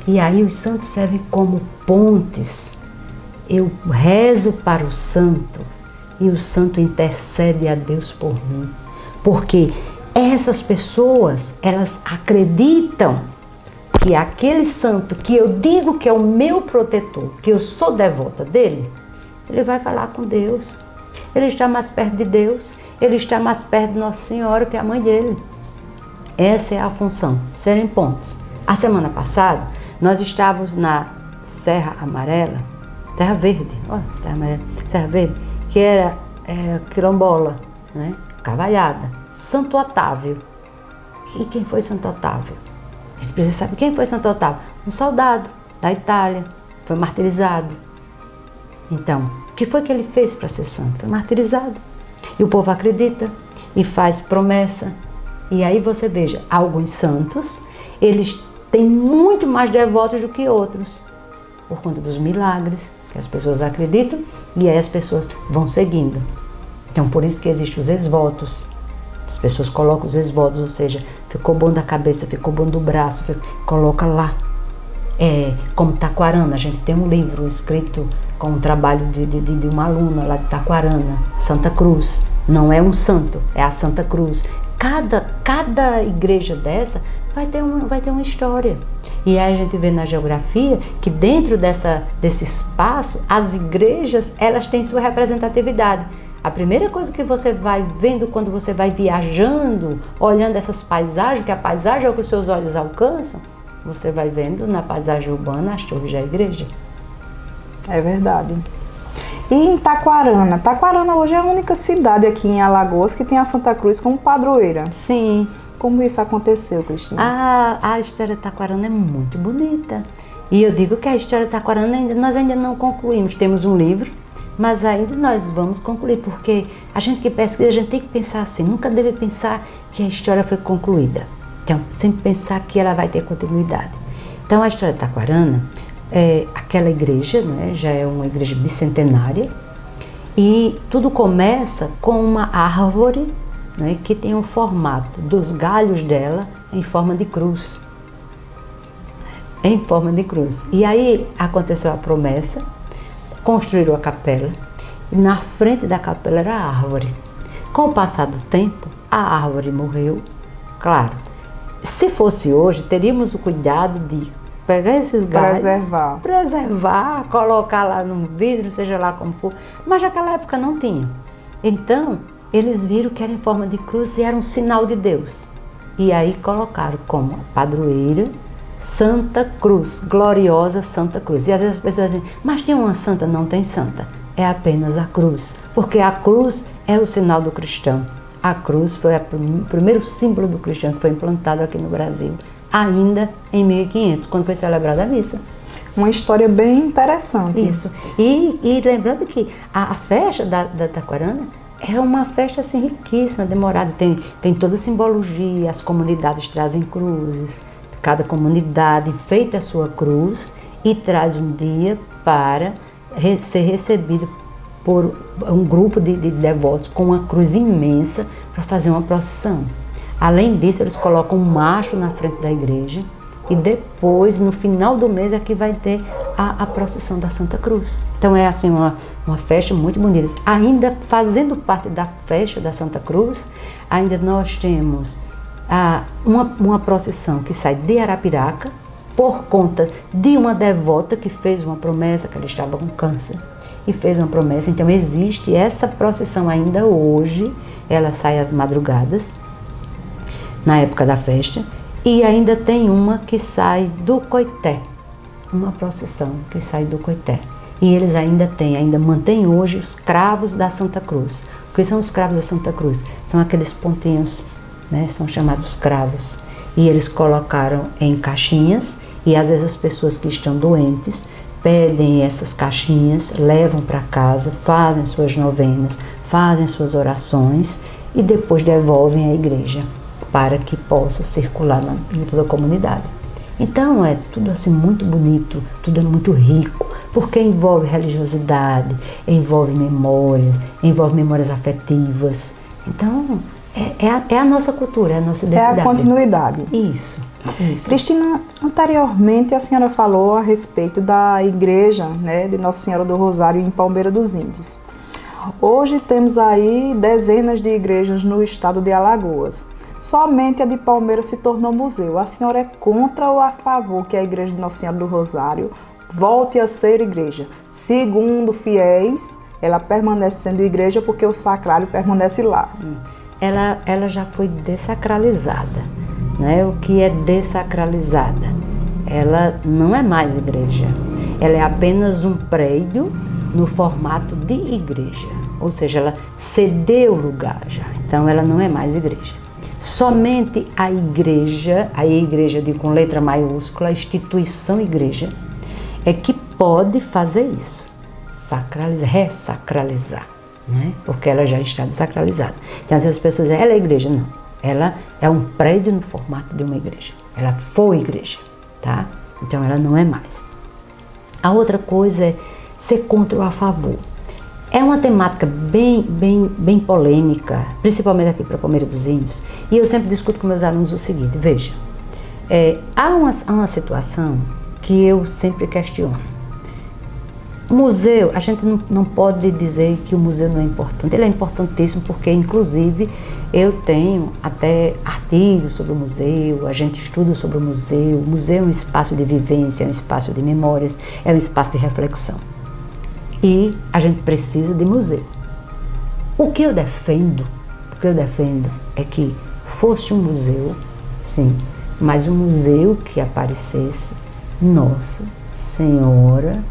Speaker 2: E aí os santos servem como pontes. Eu rezo para o santo e o santo intercede a Deus por mim. Porque essas pessoas, elas acreditam que aquele santo que eu digo que é o meu protetor, que eu sou devota dele, ele vai falar com Deus. Ele está mais perto de Deus, ele está mais perto de Nossa Senhora, que é a mãe dele. Essa é a função, serem pontes. A semana passada, nós estávamos na Serra Amarela, Terra Verde, Serra Verde, que era quilombola, né? Cavalhada, Santo Otávio. E quem foi Santo Otávio? A gente precisa saber quem foi Santo Otávio. Um soldado da Itália, foi martirizado. Então, o que foi que ele fez para ser santo? Foi martirizado. E o povo acredita e faz promessa. E aí você veja, alguns santos, eles têm muito mais devotos do que outros, por conta dos milagres que as pessoas acreditam e aí as pessoas vão seguindo. Então, por isso que existem os ex-votos. As pessoas colocam os ex-votos, ou seja, ficou bom da cabeça, ficou bom do braço, coloca lá. Como Taquarana, a gente tem um livro escrito com um trabalho de uma aluna lá de Taquarana, Santa Cruz. Não é um santo, é a Santa Cruz. Cada igreja dessa vai ter uma história. E aí a gente vê na geografia que dentro desse espaço, as igrejas, elas têm sua representatividade. A primeira coisa que você vai vendo quando você vai viajando, olhando essas paisagens, que a paisagem é o que os seus olhos alcançam, você vai vendo na paisagem urbana as torres da igreja.
Speaker 1: É verdade. E em Taquarana? Taquarana hoje é a única cidade aqui em Alagoas que tem a Santa Cruz como padroeira.
Speaker 2: Sim.
Speaker 1: Como isso aconteceu, Cristina?
Speaker 2: A história de Taquarana é muito bonita. E eu digo que a história de Taquarana nós ainda não concluímos. Temos um livro, mas ainda nós vamos concluir, porque a gente que pesquisa, a gente tem que pensar assim, nunca deve pensar que a história foi concluída. Então, sempre pensar que ela vai ter continuidade. Então, a história de Taquarana, aquela igreja, né, já é uma igreja bicentenária, e tudo começa com uma árvore, né, que tem o formato dos galhos dela em forma de cruz. Em forma de cruz. E aí aconteceu a promessa, construíram a capela, e na frente da capela era a árvore. Com o passar do tempo, a árvore morreu. Claro, se fosse hoje, teríamos o cuidado de pegar esses galhos, preservar, colocar lá no vidro, seja lá como for, mas naquela época não tinha. Então, eles viram que era em forma de cruz e era um sinal de Deus. E aí colocaram como padroeira Santa Cruz, gloriosa Santa Cruz. E às vezes as pessoas dizem, mas tem uma santa? Não tem santa, é apenas a cruz, porque a cruz é o sinal do cristão. A cruz foi o primeiro símbolo do cristão que foi implantado aqui no Brasil, ainda em 1500, quando foi celebrada a missa.
Speaker 1: Uma história bem interessante.
Speaker 2: Isso. E lembrando que a festa da Taquarana é uma festa assim riquíssima, demorada. Tem toda a simbologia, as comunidades trazem cruzes, cada comunidade enfeita a sua cruz e traz um dia para ser recebido por um grupo de devotos com uma cruz imensa para fazer uma procissão. Além disso, eles colocam um mastro na frente da igreja e depois, no final do mês, é que vai ter a procissão da Santa Cruz. Então é assim uma festa muito bonita. Ainda fazendo parte da festa da Santa Cruz, ainda nós temos uma procissão que sai de Arapiraca por conta de uma devota que fez uma promessa, que ela estava com câncer e fez uma promessa. Então existe essa procissão ainda hoje, ela sai às madrugadas na época da festa, e ainda tem uma que sai do Coité, uma procissão que sai do Coité. E eles ainda mantêm hoje os cravos da Santa Cruz. O que são os cravos da Santa Cruz? São aqueles pontinhos, né? São chamados cravos. E eles colocaram em caixinhas, e às vezes as pessoas que estão doentes pedem essas caixinhas, levam para casa, fazem suas novenas, fazem suas orações e depois devolvem à igreja, para que possa circular em toda a comunidade. Então é tudo assim muito bonito, tudo é muito rico, porque envolve religiosidade, envolve memórias afetivas. Então é a nossa cultura, é a nossa identidade.
Speaker 1: É a continuidade.
Speaker 2: Isso.
Speaker 1: Cristina, anteriormente a senhora falou a respeito da igreja, né, de Nossa Senhora do Rosário em Palmeira dos Índios. Hoje temos aí dezenas de igrejas no estado de Alagoas. Somente a de Palmeira se tornou museu. A senhora é contra ou a favor que a igreja de Nossa Senhora do Rosário volte a ser igreja? Segundo fiéis, ela permanece sendo igreja porque o sacrário permanece lá.
Speaker 2: Ela já foi dessacralizada, né? O que é dessacralizada? Ela não é mais igreja. Ela é apenas um prédio no formato de igreja. Ou seja, ela cedeu o lugar já. Então ela não é mais igreja. Somente a igreja com letra maiúscula, a instituição igreja, é que pode fazer isso, ressacralizar, né? Porque ela já está desacralizada. Então às vezes as pessoas dizem, ela é igreja, não. Ela é um prédio no formato de uma igreja. Ela foi igreja, tá? Então ela não é mais. A outra coisa é ser contra ou a favor. É uma temática bem polêmica, principalmente aqui para Palmeira dos Índios, e eu sempre discuto com meus alunos o seguinte, veja, há uma situação que eu sempre questiono. O museu, a gente não pode dizer que o museu não é importante, ele é importantíssimo porque, inclusive, eu tenho até artigos sobre o museu, a gente estuda sobre o museu é um espaço de vivência, é um espaço de memórias, é um espaço de reflexão. E a gente precisa de museu. O que eu defendo é que fosse um museu, sim, mas um museu que aparecesse Nossa Senhora,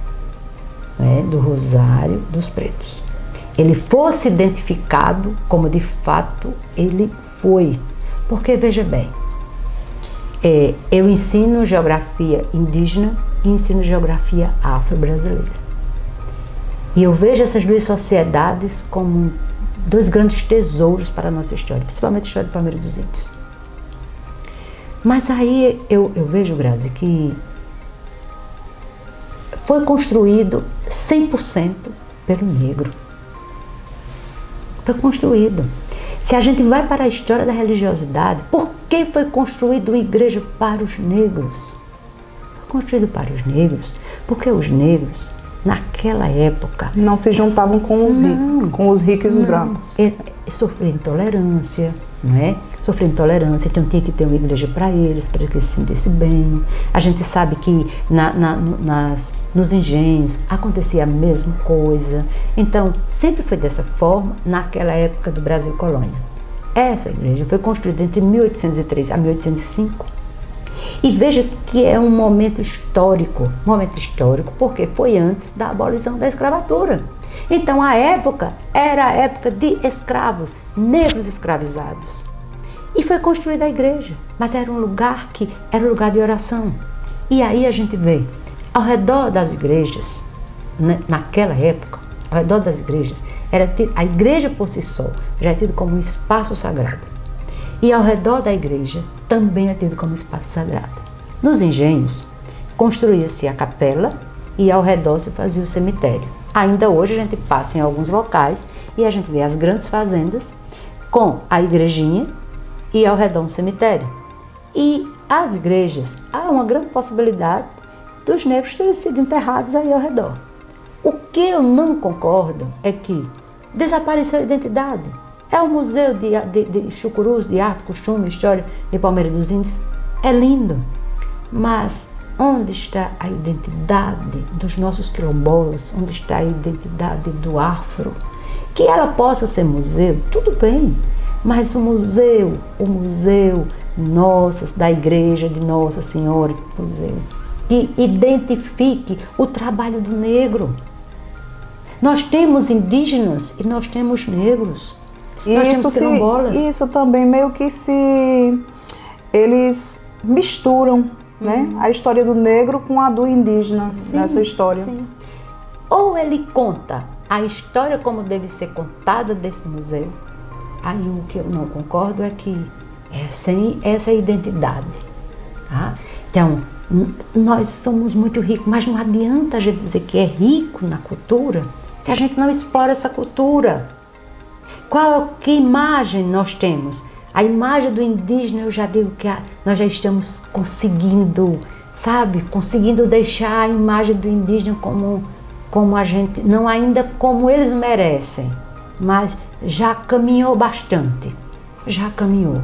Speaker 2: né, do Rosário dos Pretos. Ele fosse identificado como de fato ele foi. Porque, veja bem, eu ensino geografia indígena e ensino geografia afro-brasileira. E eu vejo essas duas sociedades como dois grandes tesouros para a nossa história, principalmente a história de Palmeira dos Índios. Mas aí eu vejo, Grazi, que foi construído 100% pelo negro. Foi construído. Se a gente vai para a história da religiosidade, por que foi construído uma igreja para os negros? Foi construído para os negros porque os negros, naquela época,
Speaker 1: não se juntavam com os ricos brancos.
Speaker 2: Sofriam intolerância, não é? Sofriam intolerância, então tinha que ter uma igreja para eles se sentissem bem. A gente sabe que nos engenhos acontecia a mesma coisa. Então, sempre foi dessa forma naquela época do Brasil colônia. Essa igreja foi construída entre 1803 a 1805. E veja que é um momento histórico porque foi antes da abolição da escravatura. Então a época era a época de escravos, negros escravizados. E foi construída a igreja, mas era um lugar de oração. E aí a gente vê, ao redor das igrejas, naquela época, ao redor das igrejas, a igreja por si só já é tido como um espaço sagrado. E ao redor da igreja também é tido como espaço sagrado. Nos engenhos, construía-se a capela e ao redor se fazia o cemitério. Ainda hoje a gente passa em alguns locais e a gente vê as grandes fazendas com a igrejinha e ao redor um cemitério. E as igrejas, há uma grande possibilidade dos negros terem sido enterrados aí ao redor. O que eu não concordo é que desapareceu a identidade. É o museu de chucurus, de arte, costume, história de Palmeira dos Índios. É lindo, mas onde está a identidade dos nossos quilombolas? Onde está a identidade do afro? Que ela possa ser museu, tudo bem, mas o museu da igreja de Nossa Senhora, museu, que identifique o trabalho do negro. Nós temos indígenas e nós temos negros.
Speaker 1: Isso também meio que eles misturam, né? A história do negro com a do indígena, nessa história.
Speaker 2: Sim. Ou ele conta a história como deve ser contada desse museu. Aí o que eu não concordo é que é sem essa identidade. Tá? Então, Nós somos muito ricos, mas não adianta a gente dizer que é rico na cultura se a gente não explora essa cultura. Que imagem nós temos? A imagem do indígena, eu já digo que nós já estamos conseguindo, sabe? Conseguindo deixar a imagem do indígena como a gente, não ainda como eles merecem, mas já caminhou bastante, já caminhou.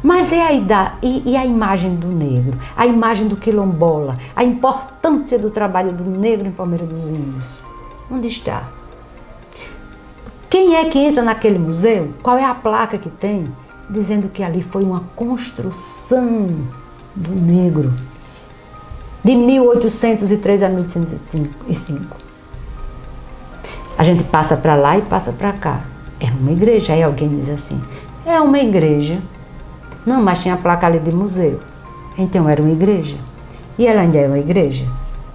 Speaker 2: Mas e a imagem do negro, a imagem do quilombola, a importância do trabalho do negro em Palmeira dos Índios? Onde está? Quem é que entra naquele museu? Qual é a placa que tem? Dizendo que ali foi uma construção do negro, de 1803 a 1805. A gente passa para lá e passa para cá. É uma igreja. Aí alguém diz assim, é uma igreja. Não, mas tinha a placa ali de museu. Então era uma igreja. E ela ainda é uma igreja.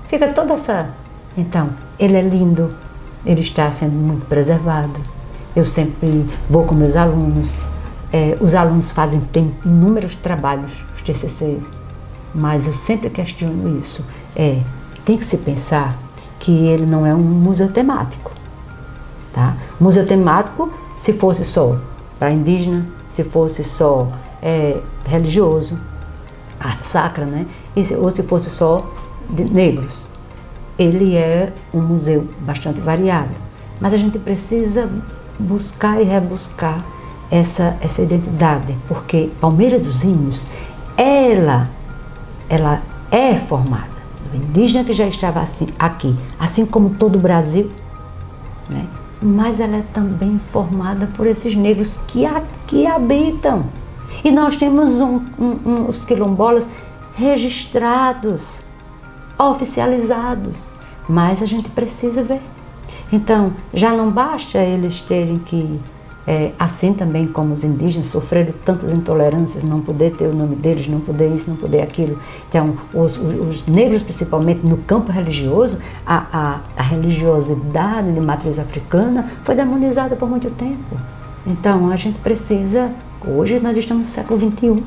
Speaker 2: Fica toda essa... Então, ele é lindo. Ele está sendo muito preservado. Eu sempre vou com meus alunos. Os alunos têm inúmeros trabalhos, os TCCs. Mas eu sempre questiono isso. Tem que se pensar que ele não é um museu temático. Tá? Museu temático, se fosse só para indígena, se fosse só religioso, arte sacra, né? Ou se fosse só de negros. Ele é um museu bastante variado, mas a gente precisa buscar e rebuscar essa identidade, porque Palmeira dos Índios, ela é formada do indígena que já estava aqui, assim como todo o Brasil, né? Mas ela é também formada por esses negros que aqui habitam. E nós temos os quilombolas registrados, oficializados, mas a gente precisa ver. Então, já não basta eles terem que, assim também como os indígenas, sofreram tantas intolerâncias, não poder ter o nome deles, não poder isso, não poder aquilo. Então, os negros, principalmente no campo religioso, a religiosidade de matriz africana foi demonizada por muito tempo. Então, a gente precisa... Hoje nós estamos no século XXI.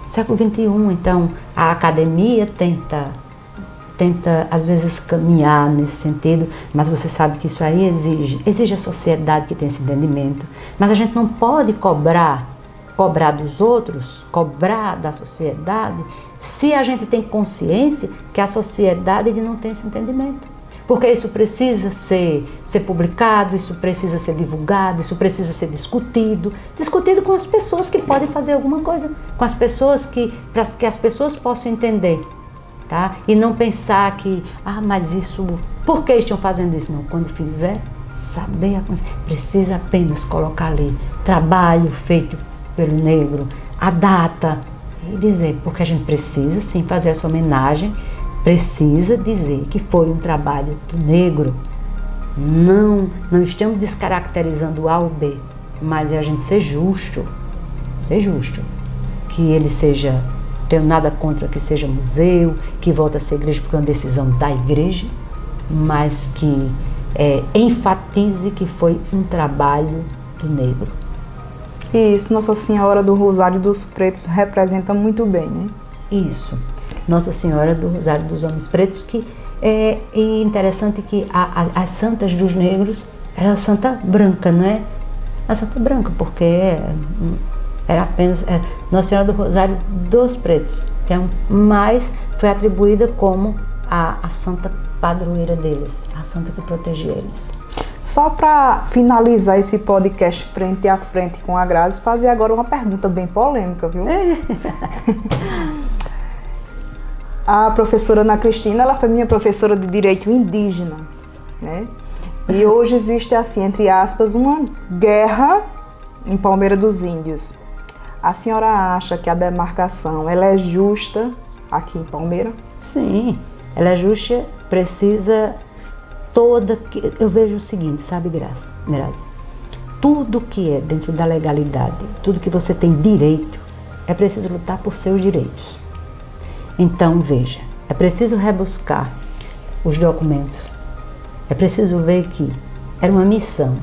Speaker 2: Século XXI, então a academia tenta às vezes caminhar nesse sentido, mas você sabe que isso aí exige a sociedade que tem esse entendimento. Mas a gente não pode cobrar dos outros, cobrar da sociedade, se a gente tem consciência que a sociedade não tem esse entendimento. Porque isso precisa ser publicado, isso precisa ser divulgado, isso precisa ser discutido com as pessoas que podem fazer alguma coisa, com as pessoas para que as pessoas possam entender, tá? E não pensar que, mas isso, por que estão fazendo isso? Não, quando fizer, saber, precisa apenas colocar ali, trabalho feito pelo negro, a data, e dizer, porque a gente precisa sim fazer essa homenagem, precisa dizer que foi um trabalho do negro. Não estamos descaracterizando A ou B, mas é a gente ser justo, que ele seja, tenho nada contra que seja museu, que volte a ser igreja porque é uma decisão da igreja, mas que enfatize que foi um trabalho do negro.
Speaker 1: E isso Nossa Senhora do Rosário dos Pretos representa muito bem, né?
Speaker 2: Isso. Nossa Senhora do Rosário dos Homens Pretos, que é interessante que as santas dos negros era a Santa Branca, não é? A Santa Branca, porque era apenas Nossa Senhora do Rosário dos Pretos, então, mas foi atribuída como a santa padroeira deles, a santa que protegia eles.
Speaker 1: Só para finalizar esse podcast frente a frente com a Grazi, fazer agora uma pergunta bem polêmica, viu? A professora Ana Cristina, ela foi minha professora de Direito Indígena, né? E hoje existe, assim, entre aspas, uma guerra em Palmeira dos Índios. A senhora acha que a demarcação, ela é justa aqui em Palmeira?
Speaker 2: Sim, ela é justa, precisa toda... Eu vejo o seguinte, sabe, Grazi? Tudo que é dentro da legalidade, tudo que você tem direito, é preciso lutar por seus direitos. Então, veja, é preciso rebuscar os documentos, é preciso ver que era uma missão.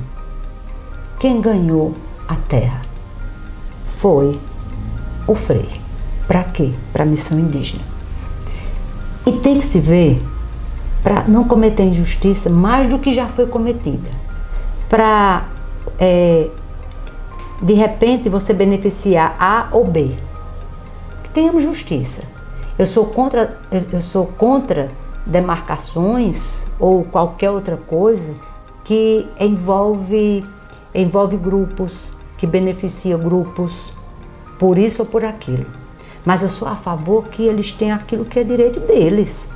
Speaker 2: Quem ganhou a terra foi o Frei. Para quê? Para a missão indígena. E tem que se ver para não cometer injustiça mais do que já foi cometida. Para, de repente, você beneficiar A ou B. Que tenhamos justiça. Eu sou contra demarcações ou qualquer outra coisa que envolve grupos, que beneficia grupos por isso ou por aquilo. Mas eu sou a favor que eles tenham aquilo que é direito deles.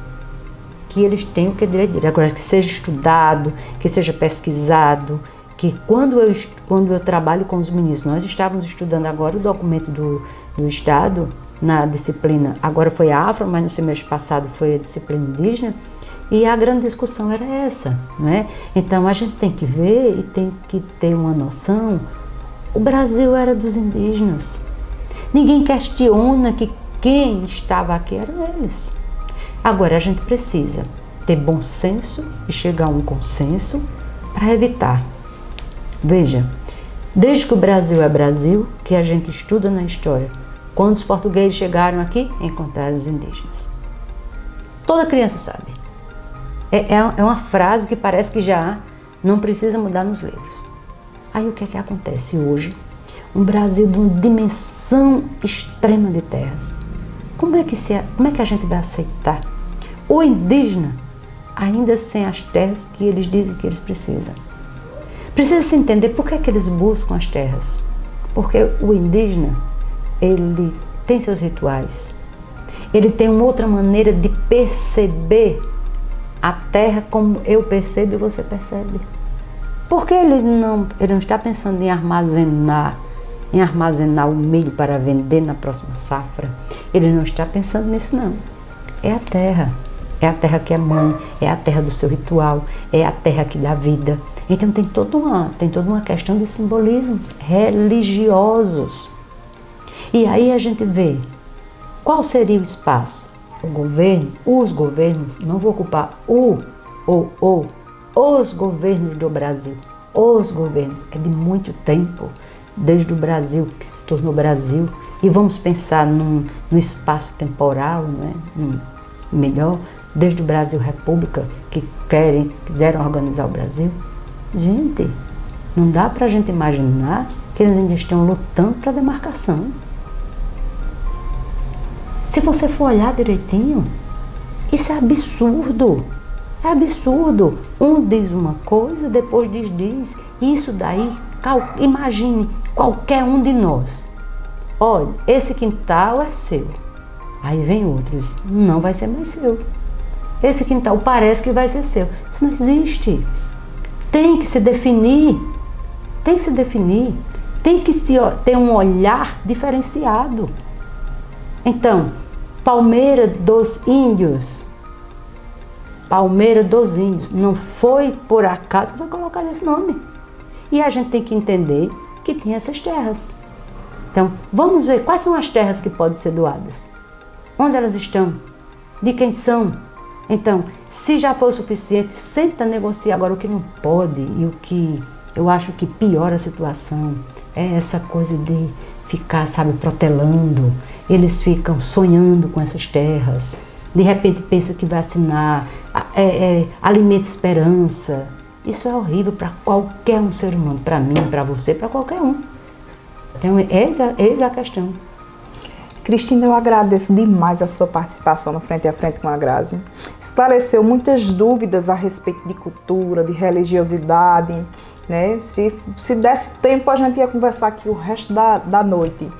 Speaker 2: Que eles tenham o que é direito deles. Agora, que seja estudado, que seja pesquisado, que quando eu trabalho com os ministros, nós estávamos estudando agora o documento do Estado, na disciplina, agora foi a afro, mas no semestre passado foi a disciplina indígena, e a grande discussão era essa, não é? Então a gente tem que ver e tem que ter uma noção, o Brasil era dos indígenas. Ninguém questiona que quem estava aqui eram eles. Agora a gente precisa ter bom senso e chegar a um consenso para evitar. Veja, desde que o Brasil é Brasil, que a gente estuda na história, quando os portugueses chegaram aqui, encontraram os indígenas. Toda criança sabe. É uma frase que parece que já não precisa mudar nos livros. Aí o que é que acontece hoje? Um Brasil de uma dimensão extrema de terras. Como é que a gente vai aceitar o indígena ainda sem as terras que eles dizem que eles precisam? Precisa se entender por que é que eles buscam as terras. Porque o indígena, ele tem seus rituais, ele tem uma outra maneira de perceber a terra como eu percebo e você percebe. Porque ele não está pensando em armazenar o milho para vender na próxima safra. Ele não está pensando nisso, não. É a terra que é mãe, é a terra do seu ritual, é a terra que dá vida. Então tem toda uma questão de simbolismos religiosos. E aí a gente vê qual seria o espaço. O governo, os governos, não vou ocupar os governos do Brasil. Os governos, é de muito tempo, desde o Brasil, que se tornou Brasil, e vamos pensar no espaço temporal, né? Melhor, desde o Brasil República, que quiseram organizar o Brasil. Gente, não dá pra gente imaginar que eles ainda estão lutando para demarcação. Se você for olhar direitinho, isso é absurdo. É absurdo. Um diz uma coisa, depois diz. Isso daí, imagine qualquer um de nós. Olha, esse quintal é seu. Aí vem outros, não vai ser mais seu. Esse quintal parece que vai ser seu. Isso não existe. Tem que se definir. Tem que ter um olhar diferenciado. Então, Palmeira dos Índios, não foi por acaso que foi colocado esse nome. E a gente tem que entender que tem essas terras. Então, vamos ver quais são as terras que podem ser doadas. Onde elas estão? De quem são? Então, se já for o suficiente, senta negociar. Agora, o que não pode e o que eu acho que piora a situação é essa coisa de ficar, protelando. Eles ficam sonhando com essas terras. De repente pensa que vai assinar, alimenta esperança. Isso é horrível para qualquer um ser humano, para mim, para você, para qualquer um. Então, eis a questão.
Speaker 1: Cristina, eu agradeço demais a sua participação no Frente a Frente com a Grazi. Esclareceu muitas dúvidas a respeito de cultura, de religiosidade, né? Se desse tempo, a gente ia conversar aqui o resto da noite.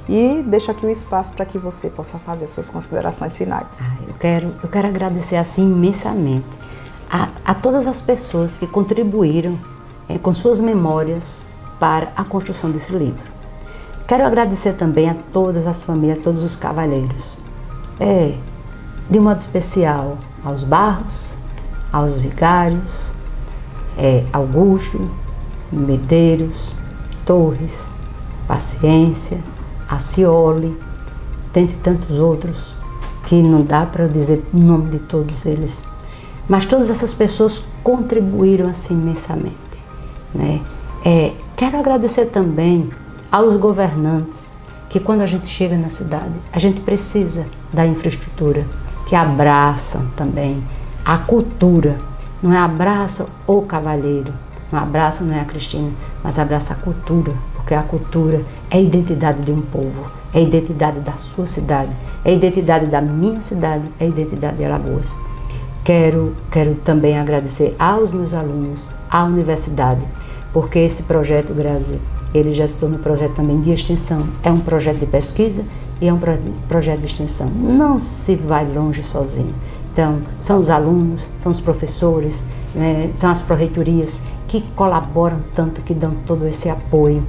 Speaker 1: E deixo aqui o espaço para que você possa fazer suas considerações finais.
Speaker 2: Eu quero agradecer assim imensamente a todas as pessoas que contribuíram com suas memórias para a construção desse livro. Quero agradecer também a todas as famílias, a todos os cavalheiros. De modo especial aos Barros, aos Vigários, Augusto, Medeiros, Torres, Paciência, Acioli, dentre tantos outros, que não dá para eu dizer o nome de todos eles. Mas todas essas pessoas contribuíram assim imensamente, né? Quero agradecer também aos governantes, que quando a gente chega na cidade, a gente precisa da infraestrutura, que abraçam também a cultura. Não é abraça o cavalheiro, não abraça, não é a Cristina, mas abraça a cultura, porque a cultura é a identidade de um povo, é a identidade da sua cidade, é a identidade da minha cidade, é a identidade de Alagoas. Quero também agradecer aos meus alunos, à universidade, porque esse projeto, Grazi, ele já se tornou um projeto também de extensão. É um projeto de pesquisa e é um projeto de extensão. Não se vai longe sozinho. Então, são os alunos, são os professores, né, são as pró-reitorias que colaboram tanto, que dão todo esse apoio.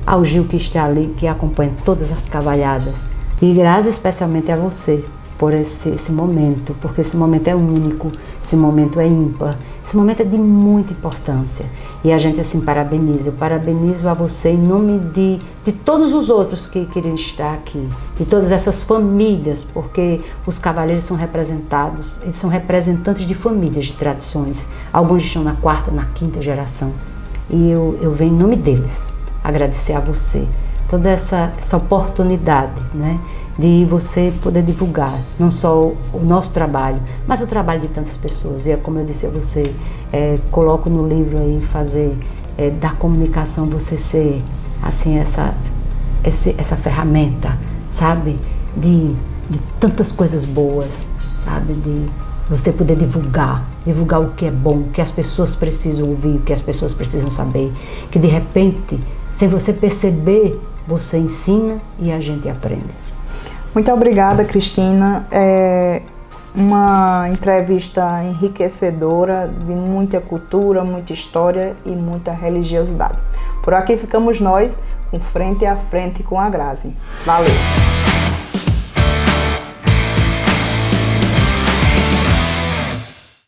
Speaker 2: Ao Gil que está ali, que acompanha todas as cavalhadas. E graças especialmente a você por esse momento, porque esse momento é único, esse momento é ímpar, esse momento é de muita importância. E a gente assim parabeniza, eu parabenizo a você em nome de todos os outros que queriam estar aqui, de todas essas famílias, porque os cavaleiros são representados, eles são representantes de famílias, de tradições. Alguns estão na 4ª, na 5ª geração. E eu venho em nome deles agradecer a você toda essa oportunidade, né, de você poder divulgar não só o nosso trabalho, mas o trabalho de tantas pessoas. E é como eu disse a você, coloco no livro aí, fazer da comunicação você ser assim essa ferramenta, sabe, de tantas coisas boas, sabe, de você poder divulgar o que é bom, o que as pessoas precisam ouvir, o que as pessoas precisam saber, que de repente, sem você perceber, você ensina e a gente aprende.
Speaker 1: Muito obrigada, Cristina. É uma entrevista enriquecedora, de muita cultura, muita história e muita religiosidade. Por aqui ficamos nós, com Frente a Frente com a Grazi. Valeu!